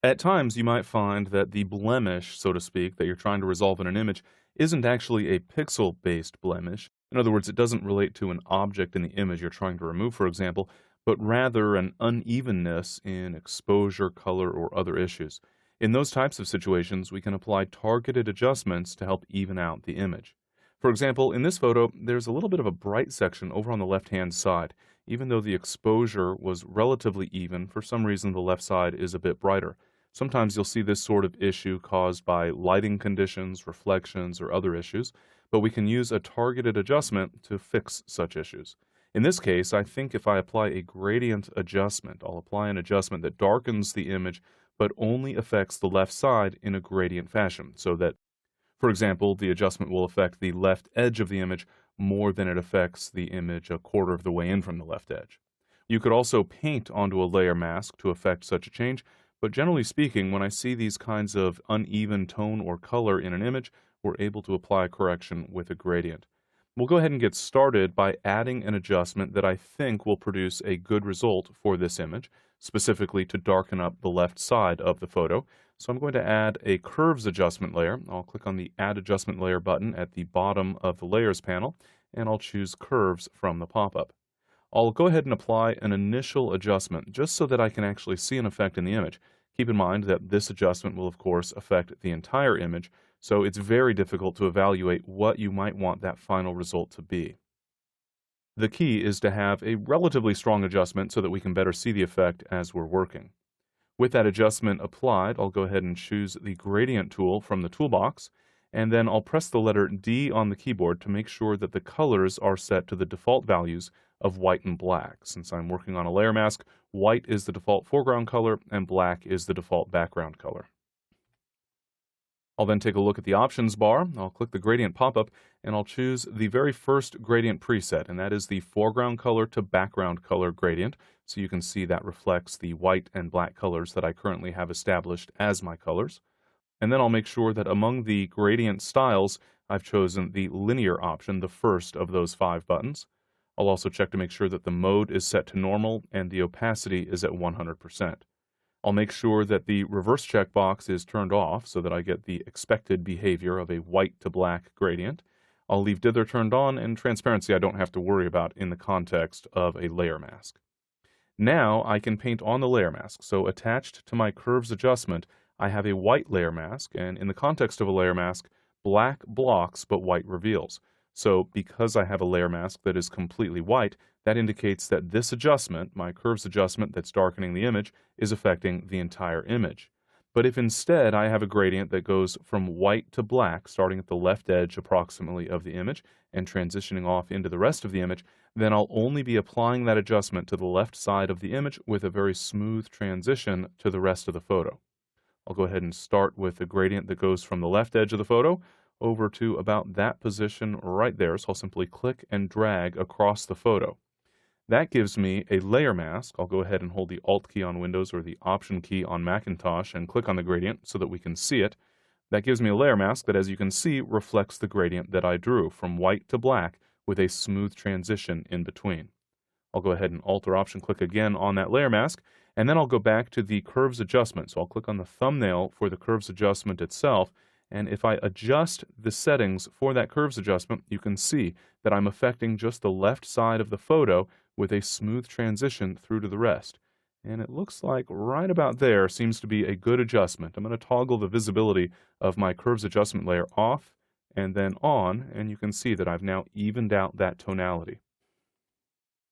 At times, you might find that the blemish, so to speak, that you're trying to resolve in an image isn't actually a pixel-based blemish. In other words, it doesn't relate to an object in the image you're trying to remove, for example, but rather an unevenness in exposure, color, or other issues. In those types of situations, we can apply targeted adjustments to help even out the image. For example, in this photo, there's a little bit of a bright section over on the left-hand side. Even though the exposure was relatively even, for some reason the left side is a bit brighter. Sometimes you'll see this sort of issue caused by lighting conditions, reflections, or other issues, but we can use a targeted adjustment to fix such issues. In this case, I think if I apply a gradient adjustment, I'll apply an adjustment that darkens the image but only affects the left side in a gradient fashion, so that, for example, the adjustment will affect the left edge of the image more than it affects the image a quarter of the way in from the left edge. You could also paint onto a layer mask to affect such a change, but generally speaking, when I see these kinds of uneven tone or color in an image, we're able to apply a correction with a gradient. We'll go ahead and get started by adding an adjustment that I think will produce a good result for this image, specifically to darken up the left side of the photo. So I'm going to add a curves adjustment layer. I'll click on the Add Adjustment Layer button at the bottom of the Layers panel, and I'll choose Curves from the pop-up. I'll go ahead and apply an initial adjustment just so that I can actually see an effect in the image. Keep in mind that this adjustment will of course affect the entire image, so it's very difficult to evaluate what you might want that final result to be. The key is to have a relatively strong adjustment so that we can better see the effect as we're working. With that adjustment applied, I'll go ahead and choose the Gradient tool from the toolbox, and then I'll press the letter D on the keyboard to make sure that the colors are set to the default values of white and black. Since I'm working on a layer mask, white is the default foreground color and black is the default background color. I'll then take a look at the options bar. I'll click the gradient pop-up and I'll choose the very first gradient preset, and that is the foreground color to background color gradient. So you can see that reflects the white and black colors that I currently have established as my colors. And then I'll make sure that among the gradient styles, I've chosen the linear option, the first of those 5 buttons. I'll also check to make sure that the mode is set to normal and the opacity is at 100%. I'll make sure that the reverse checkbox is turned off so that I get the expected behavior of a white to black gradient. I'll leave dither turned on, and transparency I don't have to worry about in the context of a layer mask. Now I can paint on the layer mask. So attached to my curves adjustment, I have a white layer mask, and in the context of a layer mask, black blocks but white reveals. So because I have a layer mask that is completely white, that indicates that this adjustment, my curves adjustment that's darkening the image, is affecting the entire image. But if instead I have a gradient that goes from white to black, starting at the left edge approximately of the image and transitioning off into the rest of the image, then I'll only be applying that adjustment to the left side of the image with a very smooth transition to the rest of the photo. I'll go ahead and start with the gradient that goes from the left edge of the photo over to about that position right there. So I'll simply click and drag across the photo. That gives me a layer mask. I'll go ahead and hold the Alt key on Windows or the Option key on Macintosh and click on the gradient so that we can see it. That gives me a layer mask that, as you can see, reflects the gradient that I drew from white to black with a smooth transition in between. I'll go ahead and Alt or Option click again on that layer mask, and then I'll go back to the curves adjustment. So I'll click on the thumbnail for the curves adjustment itself, and if I adjust the settings for that curves adjustment, you can see that I'm affecting just the left side of the photo with a smooth transition through to the rest. And it looks like right about there seems to be a good adjustment. I'm going to toggle the visibility of my curves adjustment layer off and then on, and you can see that I've now evened out that tonality.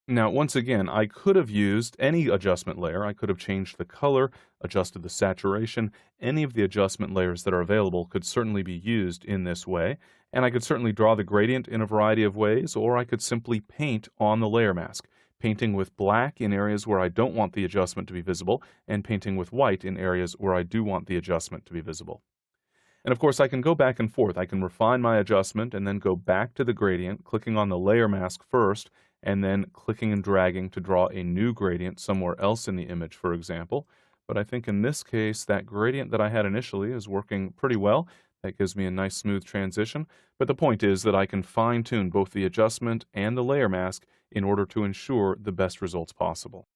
Now, once again, I could have used any adjustment layer. I could have changed the color, adjusted the saturation. Any of the adjustment layers that are available could certainly be used in this way. And I could certainly draw the gradient in a variety of ways, or I could simply paint on the layer mask, painting with black in areas where I don't want the adjustment to be visible, and painting with white in areas where I do want the adjustment to be visible. And of course, I can go back and forth. I can refine my adjustment and then go back to the gradient, clicking on the layer mask first, and then clicking and dragging to draw a new gradient somewhere else in the image, for example. But I think in this case, that gradient that I had initially is working pretty well. That gives me a nice smooth transition. But the point is that I can fine-tune both the adjustment and the layer mask in order to ensure the best results possible.